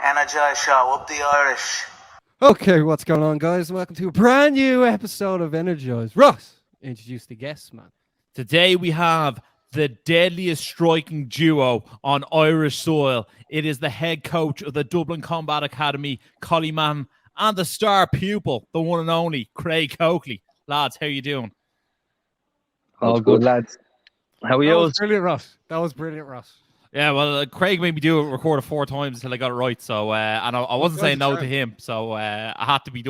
Energized show, up the Irish. Okay, what's going on, guys? Welcome to a brand new episode of Energized. Ross, introduce the guests, man. Today we have the deadliest striking duo on Irish soil. It is the head coach of the Dublin Combat Academy, Collie Mahon, and the star pupil, the one and only Craig Coakley. Lads, how you doing? All good, lads. How are you? That was brilliant, Ross. Yeah, well, Craig made me record it 4 times until I got it right. So, and I wasn't saying no to him. So, I had to be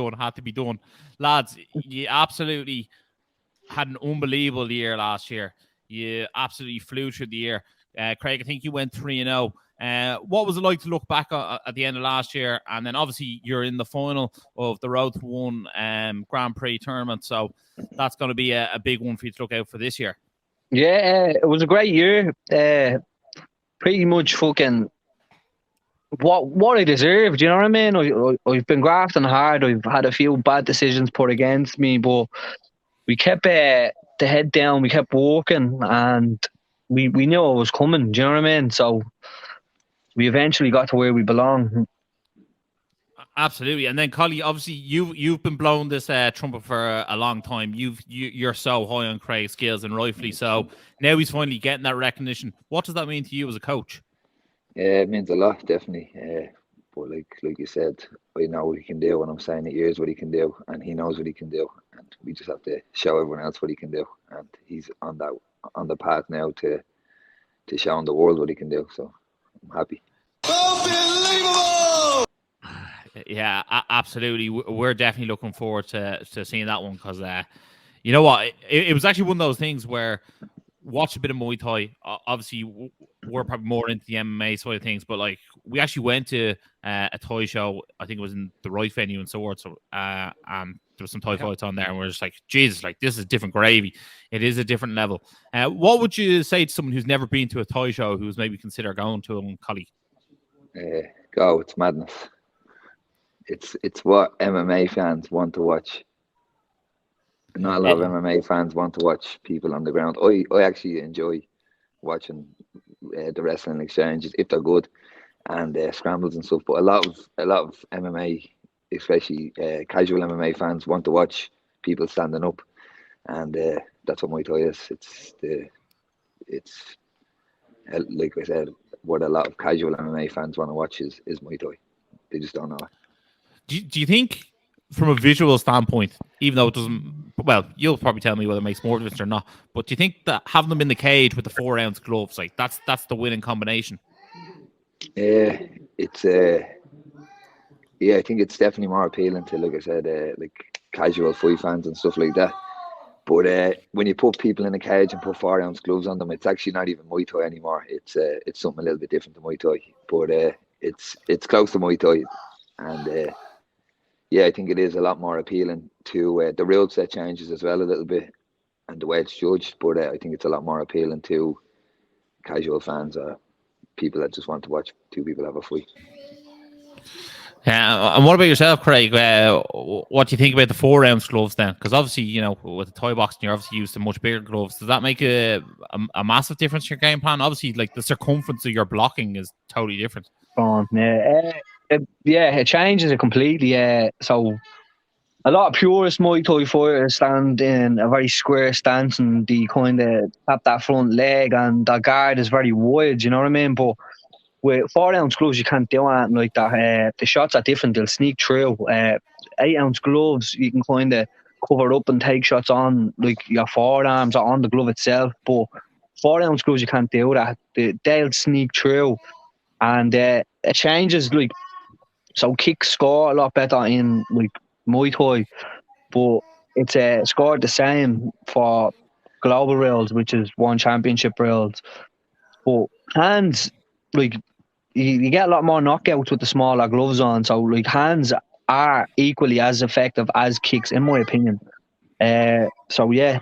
done. Lads, you absolutely had an unbelievable year last year. You absolutely flew through the year. Craig, I think you went 3-0. What was it like to look back at the end of last year? And then obviously you're in the final of the Road to One Grand Prix tournament. So that's going to be a big one for you to look out for this year. Yeah, it was a great year. Pretty much fucking what I deserved, you know what I mean? I've been grafting hard. I've had a few bad decisions put against me, but we kept the head down. We kept walking, and we knew it was coming. Do you know what I mean? So we eventually got to where we belong. Absolutely. And then, Collie, obviously you've been blowing this trumpet for a long time. You're so high on Craig's skills, and rightfully so. Now he's finally getting that recognition. What does that mean to you as a coach? Yeah, it means a lot, definitely. But like you said, I know what he can do, and I'm saying that here's what he can do, and he knows what he can do, and we just have to show everyone else what he can do. And he's on the path now to showing the world what he can do. So I'm happy. Unbelievable! Yeah, absolutely. We're definitely looking forward to seeing that one because, you know what, it was actually one of those things where watch a bit of Muay Thai. Obviously, we're probably more into the MMA side of things, but like we actually went to a Thai show. I think it was in the right venue in Swords, and there was some Thai fights on there, and we're just like, Jesus, like this is different gravy. It is a different level. What would you say to someone who's never been to a Thai show, who's maybe consider going to them, Collie? Go! It's madness. It's what MMA fans want to watch. Not a lot of MMA fans want to watch people on the ground. I actually enjoy watching the wrestling exchanges if they're good, and scrambles and stuff. But a lot of MMA, especially casual MMA fans, want to watch people standing up, and that's what Muay Thai is. It's like I said, what a lot of casual MMA fans want to watch is Muay Thai. They just don't know it. Do you think, from a visual standpoint, even though it doesn't, well, you'll probably tell me whether it makes more difference or not, but do you think that having them in the cage with the 4-ounce gloves, like that's the winning combination? I think it's definitely more appealing to, like I said, like casual fight fans and stuff like that. But when you put people in a cage and put 4-ounce gloves on them, it's actually not even Muay Thai anymore. It's something a little bit different to Muay Thai, but it's close to Muay Thai, and yeah, I think it is a lot more appealing to the rule set changes as well a little bit, and the way it's judged. But I think it's a lot more appealing to casual fans or people that just want to watch two people have a fight. And what about yourself, Craig? What do you think about the 4-ounce gloves then? Because obviously, you know, with the Thai boxing, you're obviously used to much bigger gloves. Does that make a massive difference in your game plan? Obviously, like the circumference of your blocking is totally different. It changes it completely. So a lot of purist Muay Thai fighters stand in a very square stance, and they kind of tap that front leg, and the guard is very wide. You know what I mean? But with 4-ounce gloves, you can't do anything like that. The shots are different; they'll sneak through. 8-ounce gloves, you can kind of cover up and take shots on like your forearms or on the glove itself. But 4-ounce gloves, you can't do that. They'll sneak through, and it changes like. So kicks score a lot better in like Muay Thai, but it's scored the same for global rules, which is one championship rules. But hands, like you get a lot more knockouts with the smaller gloves on. So like hands are equally as effective as kicks, in my opinion. So yeah,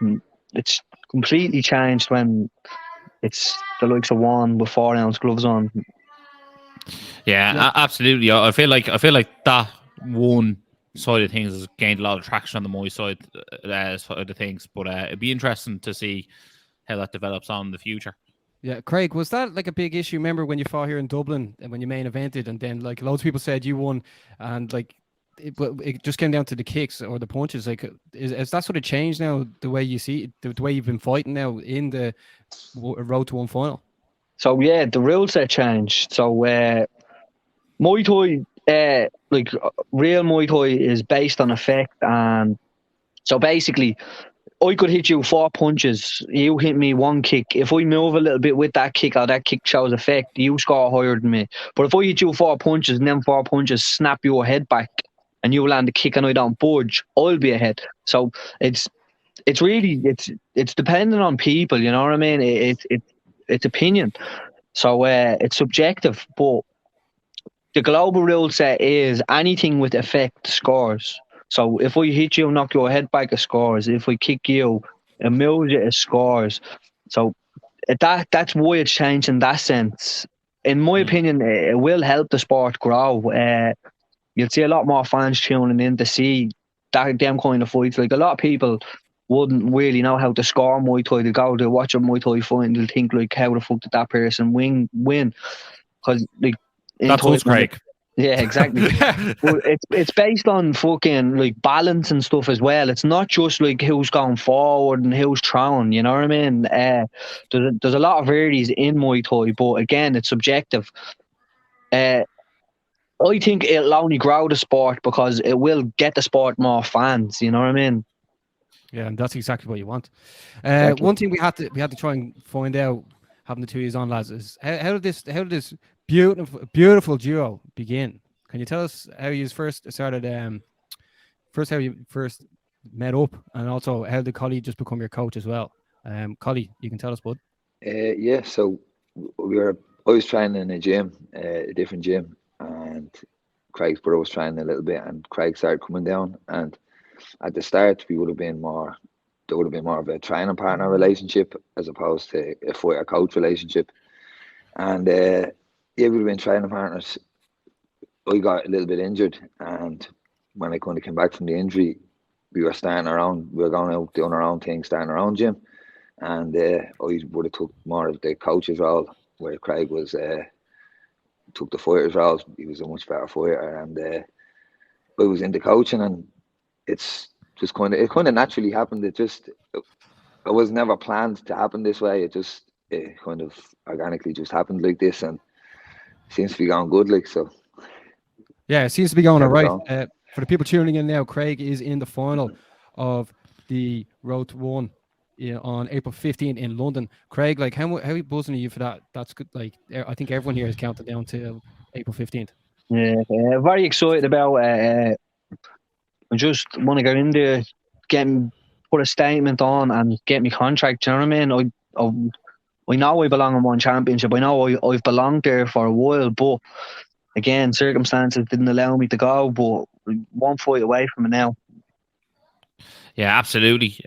it's completely changed when it's the likes of one with 4-ounce gloves on. Yeah, absolutely. I feel like that one side of things has gained a lot of traction on the Muay side of things. But it'd be interesting to see that develops on in the future. Yeah, Craig, was that like a big issue? Remember when you fought here in Dublin and when you main evented, and then like loads of people said you won, and like it just came down to the kicks or the punches. Like, is that sort of changed now? The way you see it, the way you've been fighting now in the road to one final. So yeah, the rules have changed. So Muay Thai, like real Muay Thai, is based on effect, and so basically, I could hit you 4 punches, you hit me 1 kick. If I move a little bit with that kick, or that kick shows effect, you score higher than me. But if I hit you 4 punches and then 4 punches snap your head back and you land a kick and I don't budge, I'll be ahead. So it's really dependent on people, you know what I mean? It's opinion. So it's subjective, but the global rule set is anything with effect scores. So if we hit you, knock your head back, it scores. If we kick you, it moves you, it scores. So that's why it's changed in that sense. In my opinion, it will help the sport grow. You'll see a lot more fans tuning in to see them kind of fights. Like, a lot of people wouldn't really know how to score Muay Thai. They go to watch a Muay Thai fight and they'll think, like, how the fuck did that person win? Because like, that's us, Craig. Yeah, exactly. Well, it's based on fucking like balance and stuff as well. It's not just like who's going forward and who's throwing. You know what I mean? There's a lot of varieties in Muay Thai, but again, it's subjective. I think it'll only grow the sport because it will get the sport more fans. You know what I mean? Yeah, and that's exactly what you want. Exactly. One thing we had to try and find out, having the 2 years on, lads, is how did this beautiful duo begin? Can you tell us how you first started? How you first met up, and also how did Collie just become your coach as well? Collie, you can tell us, bud. Yeah, so I was training in a gym, a different gym, and Craig's brother was training a little bit, and Craig started coming down. And at the start, there would have been more of a training partner relationship as opposed to a fighter coach relationship. And yeah, we've been training partners. I got a little bit injured, and when I kind of came back from the injury, we were going out doing our own thing, starting our own gym. And I would have took more of the coach's role, where Craig was took the fighter's role. He was a much better fighter, and I was into coaching, and it's just kind of naturally happened. It was never planned to happen this way. It kind of organically just happened like this, and seems to be going good. Like, so. Yeah, it seems to be going all right. For the people tuning in now, Craig is in the final of the Road to One on April 15th in London. Craig, like, how buzzing are you for that? That's good. Like, I think everyone here is counting down to April 15th. Yeah, very excited about. I just want to get in there, put a statement on, and get my contract. Do you know what I mean? I know I belong in one championship. I know I've belonged there for a while, but again, circumstances didn't allow me to go. But one fight away from it now. Yeah, absolutely.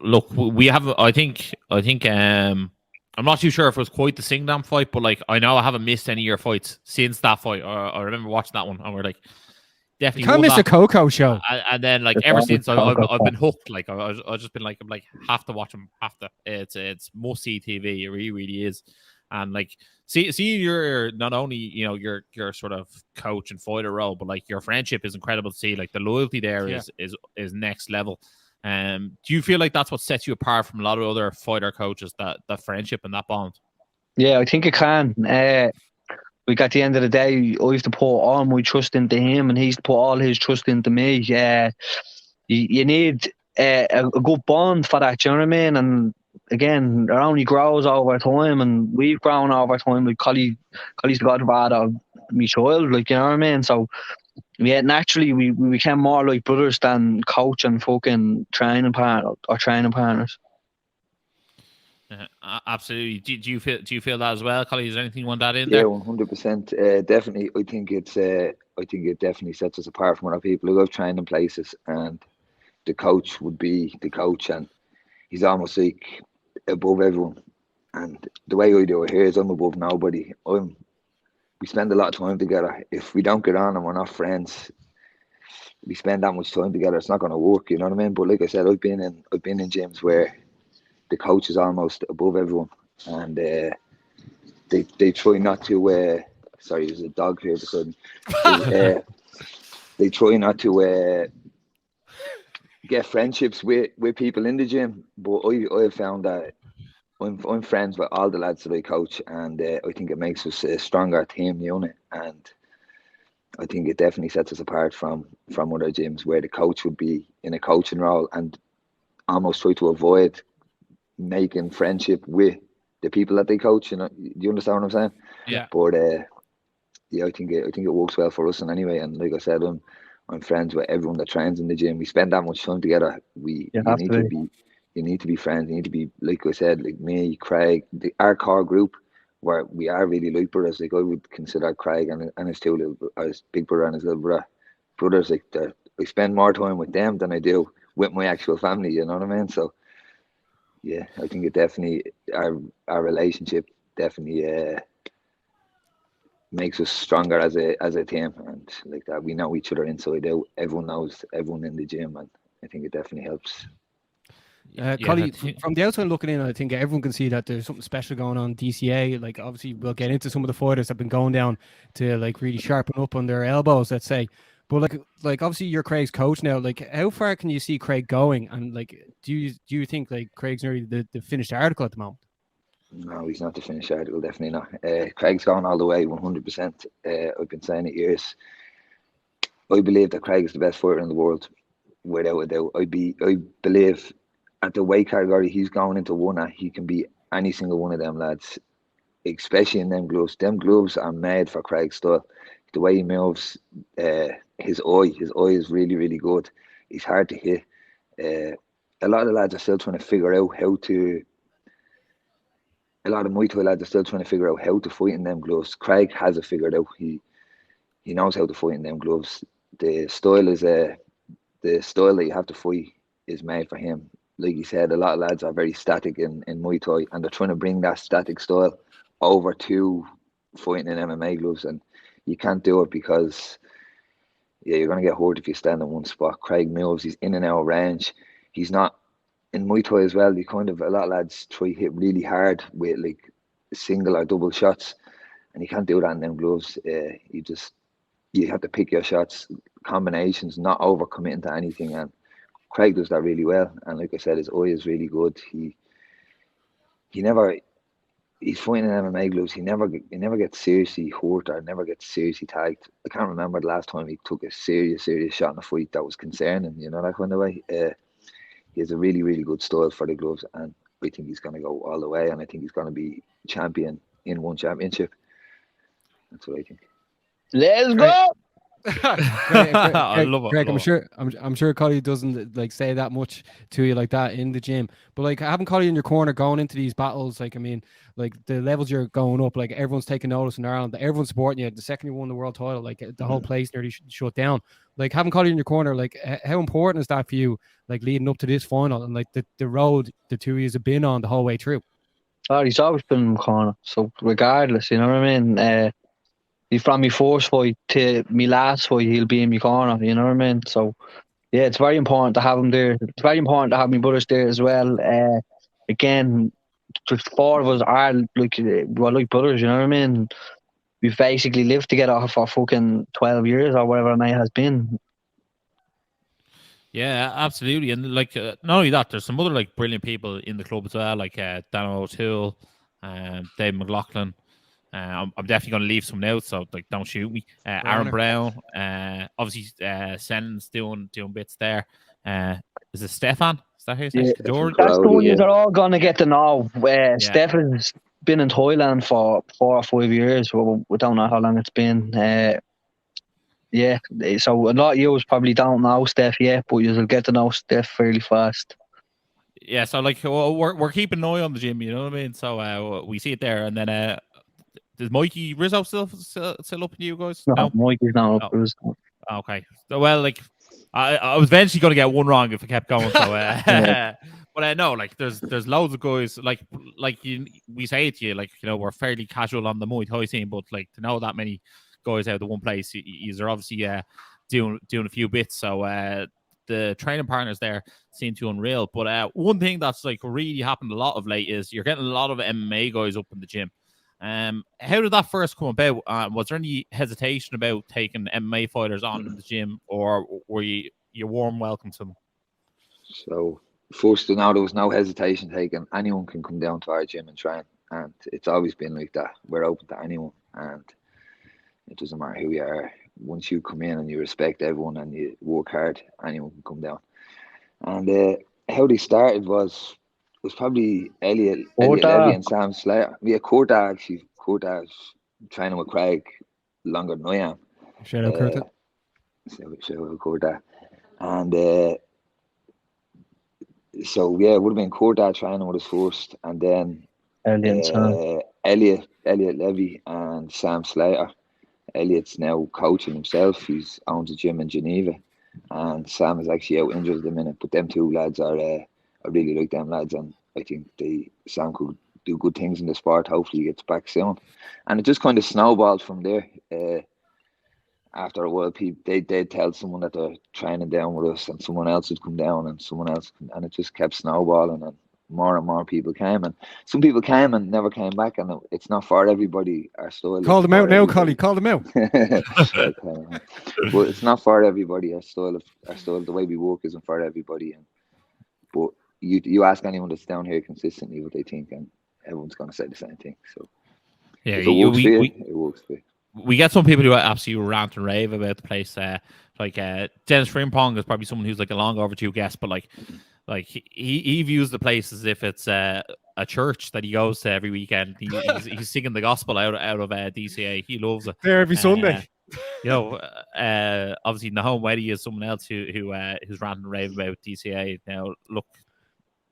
Look, we have. I think. I'm not too sure if it was quite the Singdam fight, but like, I know I haven't missed any of your fights since that fight. I remember watching that one, and we're like, definitely. You can't miss a Coco show. And then, like, ever since I've been hooked. Like, I've just been like, have to watch them. Have to. It's must see TV. It really, really is. And like, see, you're not only your sort of coach and fighter role, but like your friendship is incredible to see. Like, the loyalty there is next level. Do you feel like that's what sets you apart from a lot of other fighter coaches? That friendship and that bond. Yeah, I think it can. Like, at the end of the day, I have to put all my trust into him, and he's to put all his trust into me. You need a good bond for that. Do you know what I mean? And again, it only grows over time, and we've grown over time. Like, Collie's the godfather of my child. Like, you know what I mean? So yeah, naturally we became more like brothers than coach and fucking training partner or training partners. Absolutely. Do you feel that as well, Collie? Is there anything you want that in there? Yeah, 100%. Definitely. I think it definitely sets us apart from other people. Like, I've trained in places, and the coach would be the coach, and he's almost like above everyone. And the way I do it here is I'm above nobody. We spend a lot of time together. If we don't get on and we're not friends, we spend that much time together, it's not going to work. You know what I mean? But like I said, I've been in gyms where the coach is almost above everyone, and they try not to. Sorry, there's a dog here beside me. They try not to get friendships with people in the gym, but I have found that I'm friends with all the lads that I coach, and I think it makes us a stronger team unit, and I think it definitely sets us apart from other gyms where the coach would be in a coaching role and almost try to avoid making friendship with the people that they coach. You know, do you understand what I'm saying? Yeah. But yeah, I think it works well for us. And anyway, and like I said, I'm friends with everyone that trains in the gym. We spend that much time together. You need to be friends. You need to be, like I said, like me, Craig, our core group, where we are really like brothers. Like I would consider Craig and his his big brother and his little brother brothers. Like I spend more time with them than I do with my actual family. You know what I mean? So yeah, I think it definitely our relationship definitely makes us stronger as a team, and like that we know each other inside out. Everyone knows everyone in the gym, and I think it definitely helps. Collie, from the outside looking in, I think everyone can see that there's something special going on in DCA. Like, obviously, we'll get into some of the fighters that have been going down to like really sharpen up on their elbows, let's say. But like obviously, you're Craig's coach now. Like, how far can you see Craig going? And like, do you think like Craig's nearly the finished article at the moment? No, he's not the finished article. Definitely not. Craig's gone all the way, 100%. I've been saying it years. I believe that Craig is the best fighter in the world, without a doubt. I believe at the weight category he's going into one at, he can be any single one of them lads, especially in them gloves. Them gloves are made for Craig's style. The way he moves, his eye is really, really good. He's hard to hit. A lot of the lads are still trying to figure out how to. A lot of Muay Thai lads are still trying to figure out how to fight in them gloves. Craig has it figured out. He knows how to fight in them gloves. The style that you have to fight is made for him. Like you said, a lot of lads are very static in Muay Thai, and they're trying to bring that static style over to fighting in MMA gloves, and you can't do it because you're going to get hurt if you stand in one spot. Craig moves, he's in and out of range. He's not in Muay Thai as well. A lot of lads try to hit really hard with like single or double shots, and you can't do that in them gloves. You have to pick your shots, combinations, not overcommitting to anything, and Craig does that really well. And like I said, his eye is really good. He's fighting in MMA gloves. He never gets seriously hurt or never gets seriously tagged. I can't remember the last time he took a serious shot in a fight that was concerning, that kind of way. He has a really, really good style for the gloves, and I think he's going to go all the way, and I think he's going to be champion in one championship. That's what I think. Let's go! I love it. Greg, I'm sure Collie doesn't like say that much to you like that in the gym, but like having Collie in your corner going into these battles, like I mean, like the levels you're going up, like everyone's taking notice in Ireland, everyone's supporting you. The second you won the world title, like the whole place nearly shut down. Like having Collie in your corner, like how important is that for you, like leading up to this final and like the road the two of you have been on the whole way through? Oh, he's always been in the corner, so regardless, you know what I mean. From my first fight to my last fight, he'll be in my corner, you know what I mean? So, yeah, it's very important to have him there. It's very important to have my brothers there as well. Again, the four of us are like brothers, you know what I mean? We've basically lived together for fucking 12 years or whatever it has been. Yeah, absolutely. And like, not only that, there's some other like brilliant people in the club as well, like Dan O'Toole, Dave McLaughlin. I'm definitely going to leave some out, so like don't shoot me. Aaron Brown, obviously Sen's doing bits there. Is it Stefan? Is that who? Yeah, George? that's the one you're all going to get to know. Stefan's been in Thailand for 4 or 5 years. We don't know how long it's been. Yeah, so a lot of you probably don't know Steph yet, but you'll get to know Steph fairly fast. Yeah, so like we're keeping an eye on the gym, you know what I mean? So we see it there, and then is Mikey Rizzo still up in you guys? No, Mikey's not up. Okay. So, well, like I was eventually going to get one wrong if I kept going. So, Yeah. But I know, like there's loads of guys like we say it to you, like we're fairly casual on the Muay Thai scene, but like to know that many guys out of one place, you're obviously doing a few bits. So the training partners there seem to unreal. But one thing that's like really happened a lot of late is you're getting a lot of MMA guys up in the gym. How did that first come about? Was there any hesitation about taking MMA fighters on in the gym, or were you warm welcome to them? So first to know, there was no hesitation taken. Anyone can come down to our gym and train, and it's always been like that. We're open to anyone, and it doesn't matter who you are. Once you come in and you respect everyone and you work hard, anyone can come down. And how they started was probably Elliot Levy and Sam Slater. Yeah, Kurta actually. Kurta's training with Craig longer than I am. Shout out Kurta. Shout out Kurta. And so yeah, it would have been Kurta training with us first, and then Elliot Levy and Sam Slater. Elliot's now coaching himself. He's owns a gym in Geneva, and Sam is actually out injured at the minute. But them two lads are, I really like them lads, and I think Sam could do good things in the sport. Hopefully he gets back soon. And it just kind of snowballed from there. After a while, they'd tell someone that they're training down with us, and someone else would come down, and someone else, and it just kept snowballing, and more people came, and some people came and never came back, and it's not for everybody. Our style. Call them out now, Collie. Call them out. But it's not for everybody. Our style, the way we work isn't for everybody. But you ask anyone that's down here consistently what they think, and everyone's going to say the same thing. So yeah, if it works for you, it works for you. We get some people who absolutely rant and rave about the place. Like Dennis Frimpong is probably someone who's like a long overdue guest, but like he views the place as if it's a church that he goes to every weekend. He's singing the gospel out of DCA. He loves it. There every Sunday. Obviously Nahom Weddy is someone else who's ranting and rave about DCA. Now look,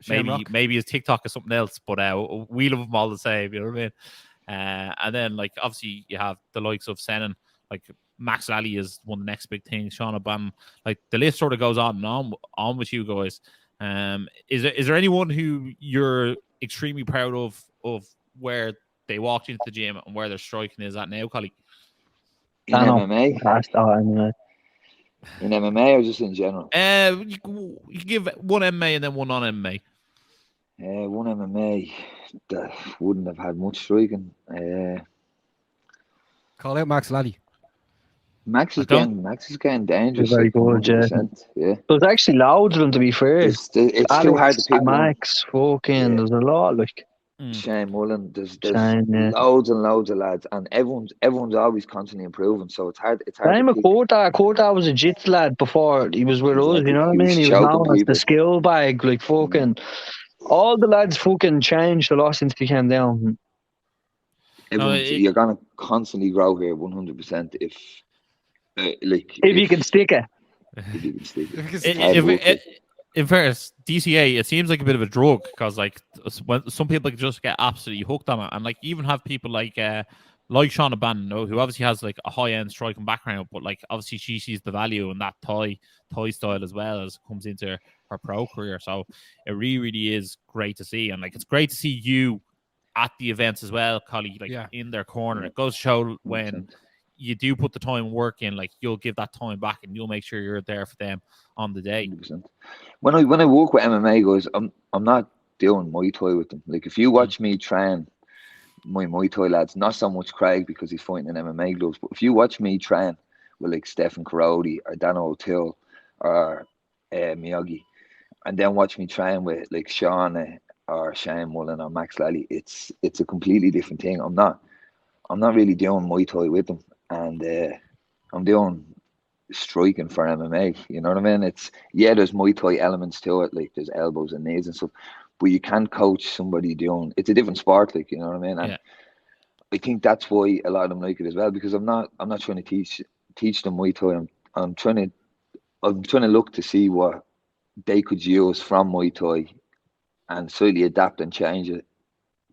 maybe his TikTok is something else, but we love them all the same. You know what I mean? And then like obviously you have the likes of Senan, like Max Lally is one of the next big things. Sean O'Bannon, like the list sort of goes on and on with you guys. Is there anyone who you're extremely proud of where they walked into the gym and where their striking is at now, Collie? In MMA? In MMA or just in general? You can give one MMA and then one non-MMA. One MMA that wouldn't have had much striking. Call out Max Lally. Max is getting dangerous. Very good, yeah. There's actually loads of them, to be fair. It's too hard to pick Max, fucking, there's a lot, like Shane Mullen. There's loads and loads of lads, and everyone's always constantly improving. So it's hard. Same with Kurta. Kurta was a jits lad before he was with us. You know what I mean? He was known as the skill bag, like fucking. All the lads fucking changed a lot since he came down. You're gonna constantly grow here, 100%. If you can stick it. If you can stick it. In fairness, DCA, it seems like a bit of a drug because like when some people just get absolutely hooked on it, and like even have people like Sean O'Bannon, who obviously has like a high end striking background, but like obviously she sees the value in that Thai style as well as comes into her pro career. So it really is great to see, and like it's great to see you at the events as well, Collie, like in their corner. It goes to show when you do put the time and work in, like you'll give that time back and you'll make sure you're there for them on the day. 100%. When I work with MMA guys, I'm not doing Muay Thai with them. Like if you watch me train my Muay Thai lads, not so much Craig because he's fighting in MMA gloves, but if you watch me train with like Stephen Karodi or Dano O'Toole or Miyagi, and then watch me train with like Sean or Shane Mullen or Max Lally, it's a completely different thing. I'm not really doing Muay Thai with them, and I'm doing striking for MMA. You know what I mean? There's Muay Thai elements to it, like there's elbows and knees and stuff, but you can't coach somebody doing. It's a different sport, like, you know what I mean? And I think that's why a lot of them like it as well, because I'm not trying to teach them Muay Thai. I'm trying to look to see what they could use from Muay Thai and slightly adapt and change it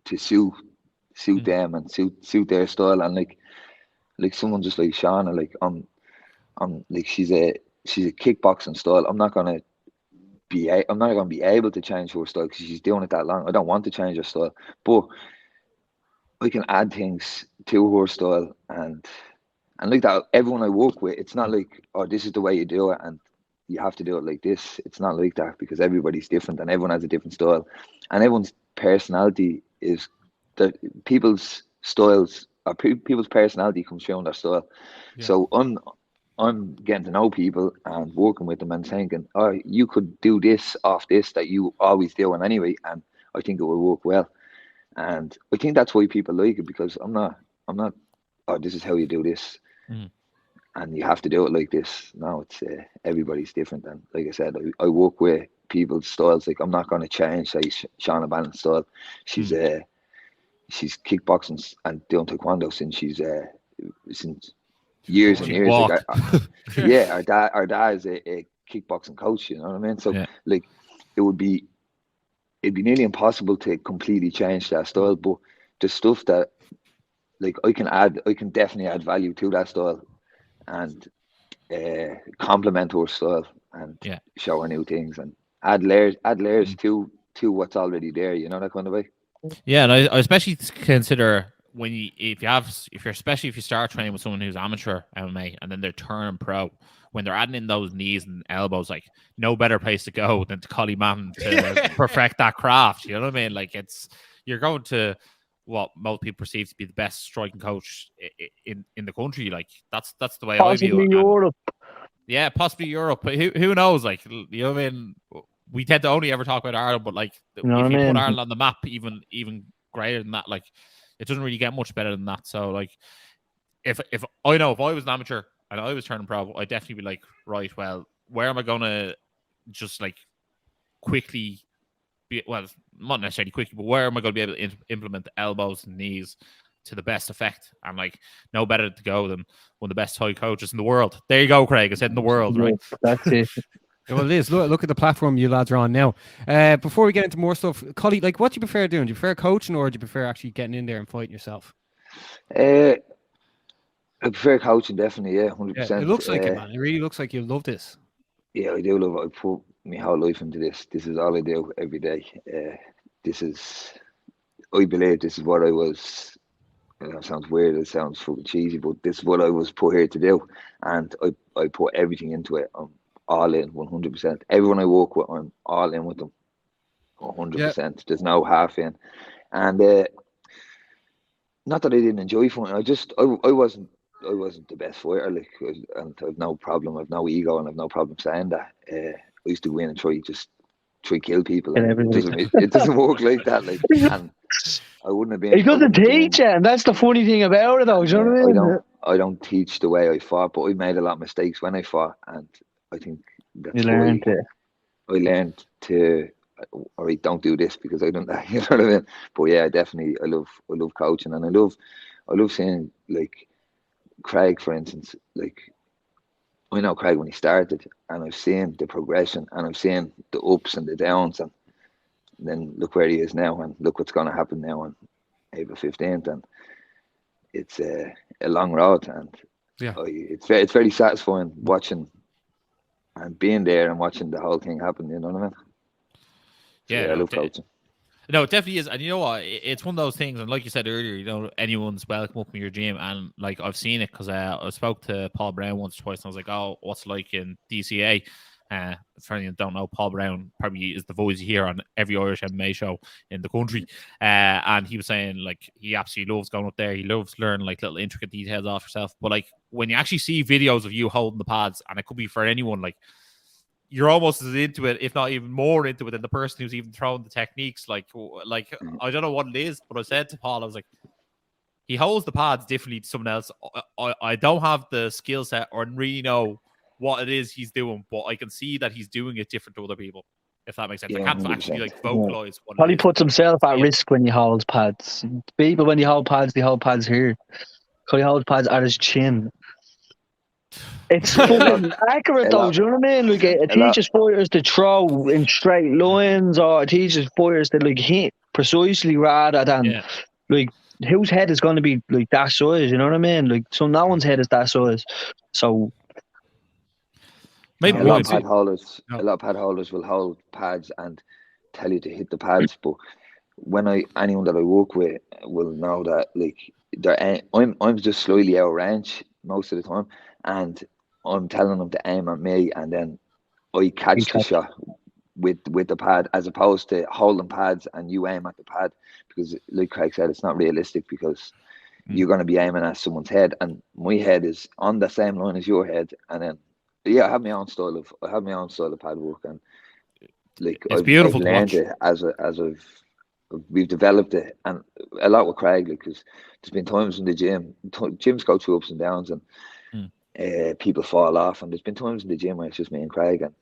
to suit them and suit their style. And like someone just like Shauna, like I'm like she's a kickboxing style. I'm not gonna be able to change her style because she's doing it that long. I don't want to change her style, but I can add things to her style and like that. Everyone I work with, it's not like, oh, this is the way you do it, and you have to do it like this. It's not like that, because everybody's different and everyone has a different style, and everyone's personality is that people's styles or people's personality comes through in their style. Yeah. So I'm getting to know people and working with them and thinking, oh, you could do this off this that you always do, and anyway, and I think it will work well. And I think that's why people like it, because I'm not, oh, this is how you do this. Mm. And you have to do it like this. No, it's everybody's different. And like I said, I work with people's styles. Like, I'm not going to change, say, Shauna Bannon's style. She's kickboxing and doing taekwondo since years and She years. walked. Like, yeah, our dad is a kickboxing coach. You know what I mean? So like, it'd be nearly impossible to completely change that style. But the stuff that, like, I can definitely add value to that style and complement her style and show her new things and add layers to what's already there. You know, that kind of way. Yeah, and I especially consider if you start training with someone who's amateur MMA and then they're turning pro, when they're adding in those knees and elbows, like, no better place to go than to Collie Mahon to perfect that craft. You know what I mean? Like, you're going to what most people perceive to be the best striking coach in the country. Like, that's the way possibly I view it. Europe. Yeah, possibly Europe. But who knows? Like, you know what I mean? We tend to only ever talk about Ireland, but like, if you put Ireland on the map, even greater than that, like, it doesn't really get much better than that. So, like, if I was an amateur and I was turning pro, I'd definitely be like, right, well, where am I gonna just like quickly not necessarily quickly, but where am I going to be able to implement the elbows and knees to the best effect? I'm like, no better to go than one of the best Thai coaches in the world. There you go, Craig. I said in the world, right? That's it. Well, it is. Look at the platform you lads are on now. Before we get into more stuff, Collie, like, what do you prefer doing? Do you prefer coaching, or do you prefer actually getting in there and fighting yourself? I prefer coaching, definitely. Yeah, 100%. Yeah, it looks like it, man. It really looks like you love this. Yeah, I do love it. I put my whole life into this. This is all I do every day. I believe this is what I was. It sounds weird. It sounds fucking cheesy, but this is what I was put here to do, and I put everything into it. I'm all in, 100%. Everyone I work with, I'm all in with them, 100%. Yeah. There's no half in, and not that I didn't enjoy fighting. I wasn't the best fighter. Like, and I've no problem. I've no ego, and I've no problem saying that. I used to go in and try kill people. And it doesn't work like that. Like, and I wouldn't have been. He doesn't teach, and that's the funny thing about it, though. Do you know what I mean? I don't teach the way I fought, but I made a lot of mistakes when I fought, and I think that's I learned to. All right, don't do this because I don't. You know what I mean? But yeah, I love coaching, and I love seeing, like, Craig, for instance. Like, I know Craig when he started, and I've seen the progression, and I've seen the ups and the downs, and then look where he is now, and look what's going to happen now on April 15th, and it's a long road, and it's very satisfying watching and being there and watching the whole thing happen. You know what I mean? So, I love coaching. No, it definitely is. And you know what? It's one of those things. And like you said earlier, you know, anyone's welcome up in your gym. And like, I've seen it because I spoke to Paul Brown once or twice. And I was like, oh, what's it like in DCA? For anyone that don't know, Paul Brown probably is the voice you hear on every Irish MMA show in the country. And he was saying, like, he absolutely loves going up there. He loves learning, like, little intricate details off yourself. But, like, when you actually see videos of you holding the pads, and it could be for anyone, like, you're almost as into it, if not even more into it, than the person who's even throwing the techniques. Like I don't know what it is, but I said to Paul, I was like, he holds the pads differently to someone else. I don't have the skill set or really know what it is he's doing, but I can see that he's doing it different to other people, if that makes sense. I can't actually, like, vocalize what Probably puts himself at risk when he holds pads. People, when they hold pads here. So he holds pads at his chin. It's fucking accurate, though. Do you know what I mean? Like, it teaches fighters to throw in straight lines, or it teaches fighters to, like, hit precisely rather than like, whose head is going to be like that size. You know what I mean? Like, so no one's head is that size. So maybe a lot of pad holders will hold pads and tell you to hit the pads, but anyone that I work with will know that, like, I'm just slightly out of range most of the time, and I'm telling them to aim at me, and then I catch the shot with the pad, as opposed to holding pads and you aim at the pad, because like Craig said, it's not realistic, because you're going to be aiming at someone's head, and my head is on the same line as your head, and then I have my own style of pad work, and like It's I've beautiful to learned watch. it as we've developed it, and a lot with Craig, like, because there's been times in the gym, gyms go through ups and downs, and people fall off, and there's been times in the gym where it's just me and Craig, and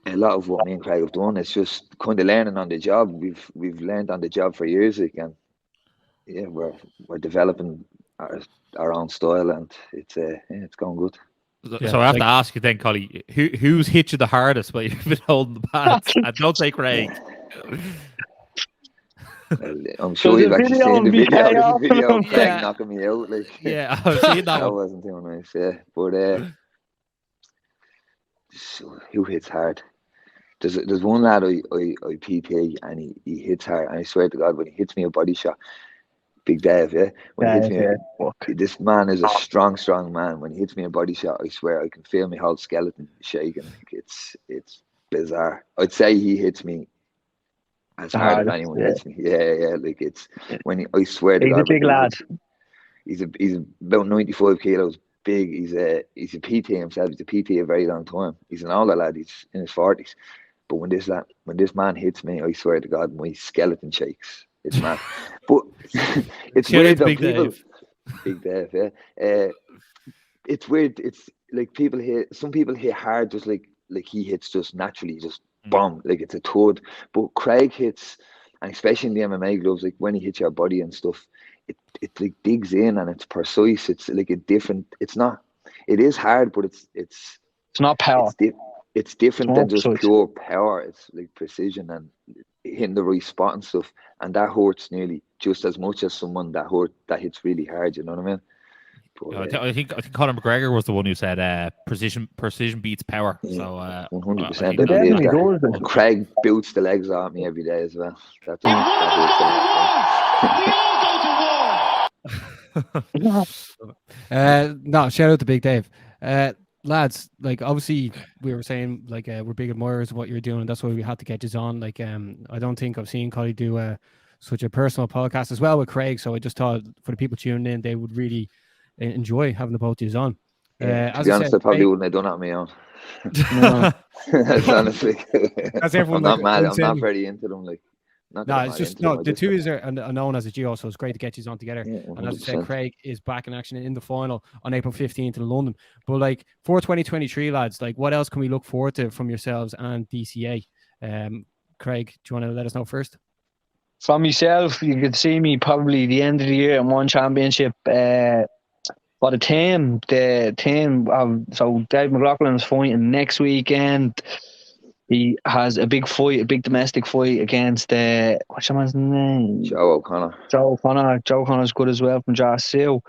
a lot of what me and Craig have done is just kind of learning on the job. We've learned on the job for years, like, and yeah, we're developing our own style, and it's going good. So I have to ask you then, Collie, who's hit you the hardest while you've been holding the pads? And don't say Craig. Well, I'm sure you've actually seen the video of Craig knocking me out. Like, yeah, I've seen that one. Wasn't too nice, yeah. But who hits hard? There's one lad I PT, and he hits hard, and I swear to God, when he hits me a body shot, Big Dave, yeah. When he hits me, this man is a strong man. When he hits me a body shot, I swear I can feel my whole skeleton shaking. Like, it's bizarre. I'd say he hits me as hard as anyone hits me. Yeah. Like, it's when I swear to God, he's a big lad. He's about 95 kilos. Big. He's a PT himself. He's a PT a very long time. He's an older lad. He's in his 40s. But when this man hits me, I swear to God, my skeleton shakes. It's mad. But it's weird though. Big Dave, yeah. It's weird. It's like some people hit hard, just like he hits just naturally, just bomb, like it's a thud. But Craig hits, and especially in the MMA gloves, like when he hits your body and stuff, it like digs in, and it's precise. It's like a different. It's not. It is hard, but it's not power. It's different than just pure power. It's like precision and hitting the right spot and stuff, and that hurts nearly just as much as someone that hits really hard. You know what I mean? But, I think Conor McGregor was the one who said precision beats power. So 100%. Craig boots the legs off me every day as well. That's no, shout out to Big Dave. Lads, like, obviously we were saying, like, we're big admirers of what you're doing, and that's why we had to get you on. Like, I don't think I've seen Collie do such a personal podcast as well with Craig, so I just thought for the people tuning in, they would really enjoy having the both of you on. To be honest, I probably wouldn't have done it on my own. That's honestly, I'm not mad. I'm not very into them. Like, it's just the two is are known as a duo, so it's great to get you on together. Yeah, and as I said, Craig is back in action in the final on April 15th in London. But like, for 2023, lads, like, what else can we look forward to from yourselves and DCA? Craig, do you want to let us know first? From myself, you could see me probably the end of the year in one championship. But the team, so Dave McLaughlin's fighting next weekend. He has a big domestic fight against what's your man's name? Joe O'Connor. Joe O'Connor's good as well from Jarsil.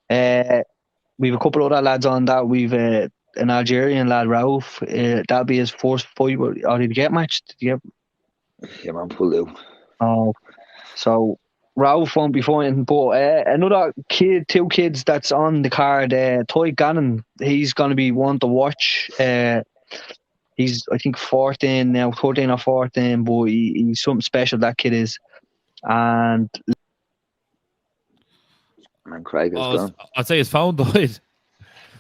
We've a couple of other lads on that. We've an Algerian lad, Rauf. That'll be his first fight. Or did he get matched? Yeah, man, pulled out. Oh, so Rauf won't be fighting. But another two kids that's on the card, Toy Gannon, he's going to be one to watch. He's, I think, 14 now, 13 or 14, but he's something special, that kid is. And Craig is gone. I'd say his phone died.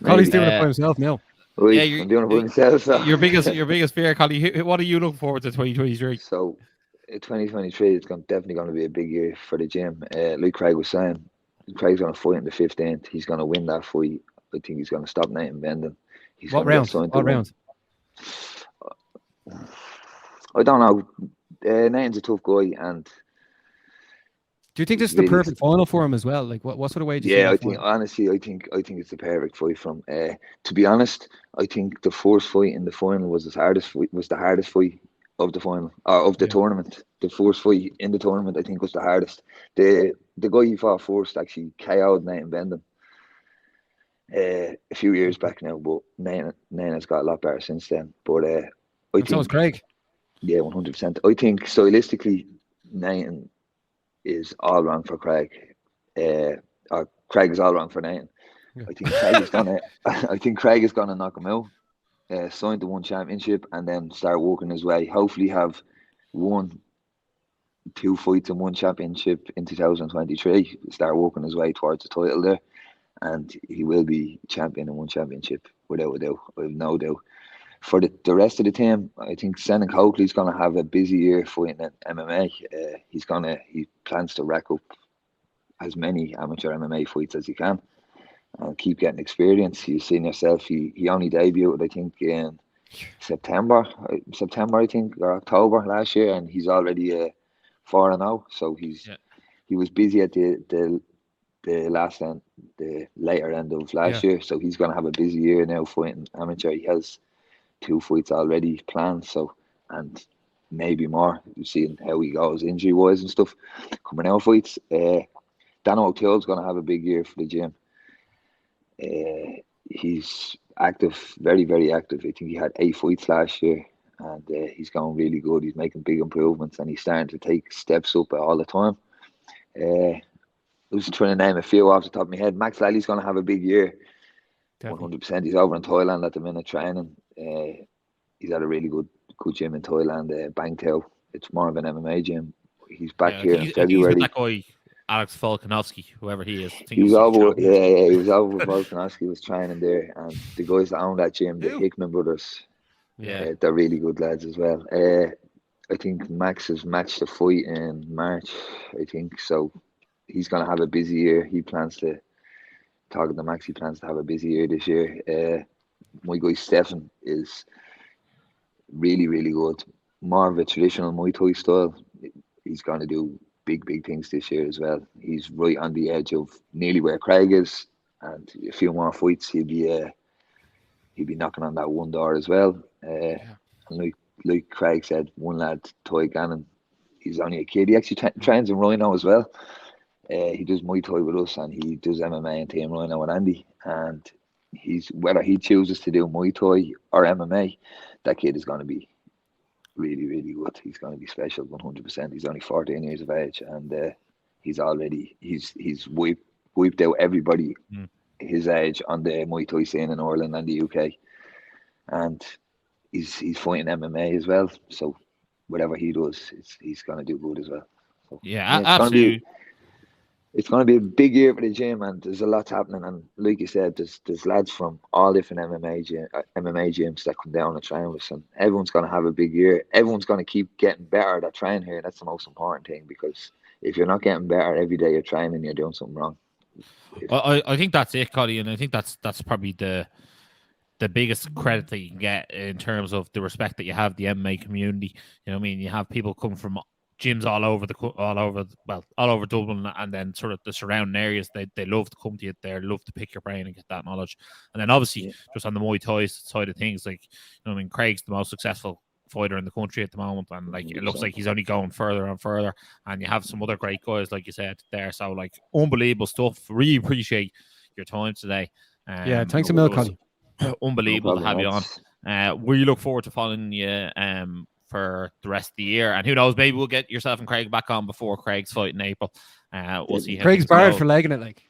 Collie's doing it by himself now. Yeah, I'm doing it by myself. So. Your biggest fear, Collie. What are you looking forward to 2023? So, 2023 is definitely going to be a big year for the gym. Like Craig was saying, Craig's going to fight on the 15th. He's going to win that fight. I think he's going to stop Nathan Benden. What round? I don't know. Nathan's a tough guy, and do you think this is the perfect final for him as well? Like, what sort of way do you? Yeah, I think honestly, I think it's the perfect fight for him. To be honest, I think the first fight in the final was the hardest fight of the final or of the tournament. The first fight in the tournament, I think, was the hardest. The guy he fought first actually KO'd Nathan Benden a few years back now, but Nathan has got a lot better since then. But I think so is Craig. Yeah, 100%. I think stylistically, Nathan is all wrong for Craig. Or Craig is all wrong for Nathan. Yeah. I think Craig is gonna knock him out. sign to one championship, and then start working his way. Hopefully, have 2 fights in one championship in 2023. Start working his way towards the title there, and he will be champion in one championship without a doubt. I have no doubt. For the rest of the team, I think Senan Coakley's going to have a busy year fighting in MMA. He plans to rack up as many amateur MMA fights as he can and keep getting experience. You've seen yourself. He only debuted, I think, in September, I think, or October last year, and he's already 4-0. So he was busy at the later end of last year. So he's going to have a busy year now fighting amateur. He has 2 fights already planned, and maybe more. You've seen how he goes injury wise and stuff coming out fights. Dan O'Till's going to have a big year for the gym. He's active, very, very active. I think he had 8 fights last year, and he's going really good. He's making big improvements, and he's starting to take steps up all the time. I was trying to name a few off the top of my head. Max Lally's going to have a big year. Definitely. 100%. He's over in Thailand at the minute training. He's at a really good gym in Thailand, Bangtao. It's more of an MMA gym. He's back here in February. He's with that guy, Alex Volkanovski, whoever he is. He was over with Volkanovski, was training there, and the guys that own that gym, the Hickman brothers, they're really good lads as well. I think Max has matched the fight in March, I think, so he's going to have a busy year. He plans to have a busy year this year. My guy Stefan is really, really good. More of a traditional Muay Thai style. He's going to do big things this year as well. He's right on the edge of nearly where Craig is, and a few more fights he'll be knocking on that one door as well. And like Craig said, one lad, Ty Gannon, he's only a kid. He actually trains in Rhino as well. He does Muay Thai with us, and he does MMA and Team Rhino with Andy. And whether he chooses to do Muay Thai or MMA, that kid is going to be really, really good. He's going to be special, 100%. He's only 14 years of age, and he's wiped out everybody his age on the Muay Thai scene in Ireland and the UK, and he's fighting MMA as well. So whatever he does, he's going to do good as well. So, absolutely. It's going to be a big year for the gym, and there's a lot happening. And like you said, there's lads from all different MMA gyms that come down and train with us, and everyone's going to have a big year. Everyone's going to keep getting better at training here. That's the most important thing, because if you're not getting better every day you're training, you're doing something wrong. I think that's it, Collie, and I think that's probably the biggest credit that you can get in terms of the respect that you have the MMA community. You know what I mean? You have people come from gyms all over Dublin, and then sort of the surrounding areas. They love to come to you there, love to pick your brain and get that knowledge. And then obviously just on the Muay Thai side of things, like, you know what I mean, Craig's the most successful fighter in the country at the moment, and like it looks like he's only going further and further. And you have some other great guys, like you said there. So like, unbelievable stuff. Really appreciate your time today. Thanks a million, Collie. Unbelievable to have you on. We look forward to following you for the rest of the year, and who knows, maybe we'll get yourself and Craig back on before Craig's fight in April. We'll see. Craig's barred for legging it, like.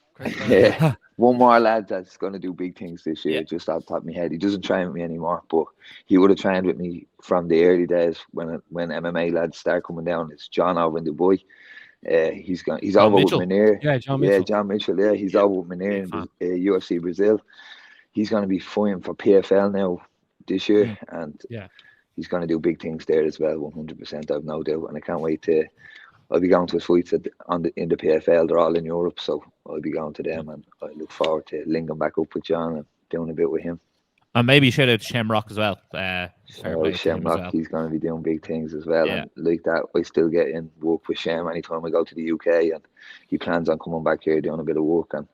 One more lad that's going to do big things this year, just off the top of my head. He doesn't train with me anymore, but he would have trained with me from the early days when MMA lads start coming down. It's John over in Dubai. He's over with Munir. John Mitchell. Yeah, he's over with Munir in UFC Brazil. He's going to be fighting for PFL now this year, and he's going to do big things there as well, 100%. I've no doubt, and I can't wait to. I'll be going to his fights in the PFL. They're all in Europe, so I'll be going to them, and I look forward to linking back up with John and doing a bit with him. And maybe shout out to Shamrock as well. Shamrock, he's going to be doing big things as well. And like that, I still get in work with Sham anytime I go to the UK, and he plans on coming back here doing a bit of work. And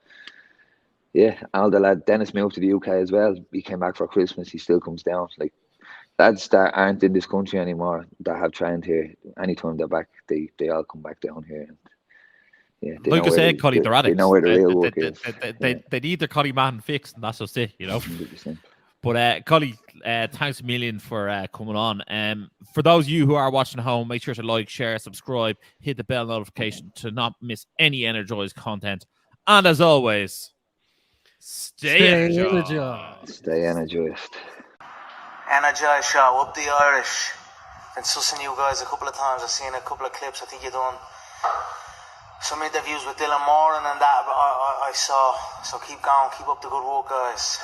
all the lad, Dennis moved to the UK as well. He came back for Christmas. He still comes down. Like, lads that aren't in this country anymore that have trained here, anytime they're back, they all come back down here. And like I said, Collie, they're addicts. They know where the real work is. They need their Collie Mahon fixed, and that's just it, you know. 100%. But Collie, thanks a million for coming on. For those of you who are watching at home, make sure to like, share, subscribe, hit the bell notification to not miss any Energized content. And as always, stay energized. Stay energized. Energized show, up the Irish. Been sussing you guys a couple of times. I've seen a couple of clips. I think you done some interviews with Dylan Moran and that I saw. So keep going, keep up the good work, guys.